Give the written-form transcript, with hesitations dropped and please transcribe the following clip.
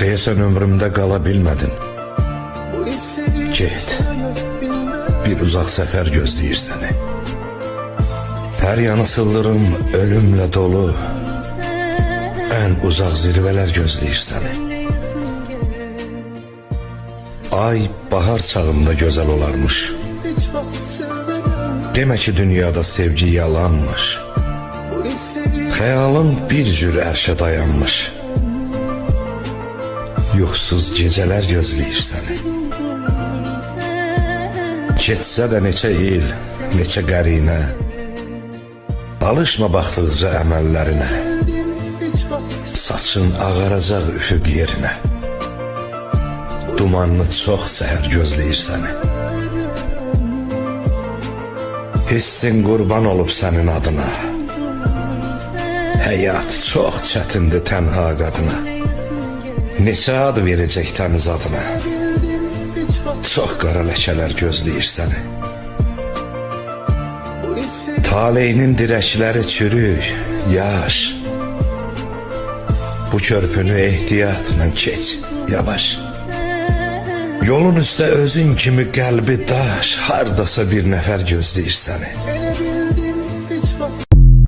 Deyəsən ömrümdə qala bilmədin. Get, bir uzaq səfər gözləyir səni. Hər yanı sıldırım ölümlə dolu, ən uzaq zirvələr gözləyir səni. Ay bahar çağında gözəl olarmış. Demə ki dünyada sevgi yalanmış. Xəyalın bir cür ərşə dayanmış. Yuxsuz gecələr gözləyir səni. Keçsə də neçə il, neçə qərinə, alışma baxdıqca əməllərinə. Saçın ağaracaq üfüq yerinə. Dumanlı çox səhər gözləyir səni. Hissin qurban olub sənin adına. Həyat çox çətindir tənha qadına. Neçə ad verəcək təmiz adına. Çox qara ləkələr gözləyir səni. Taleyinin dirəkləri çürük, yaş. Bu körpünü ehtiyatla keç, yavaş. Yolun üstə özün kimi qəlbi daş, hardasa bir nəfər gözləyir səni.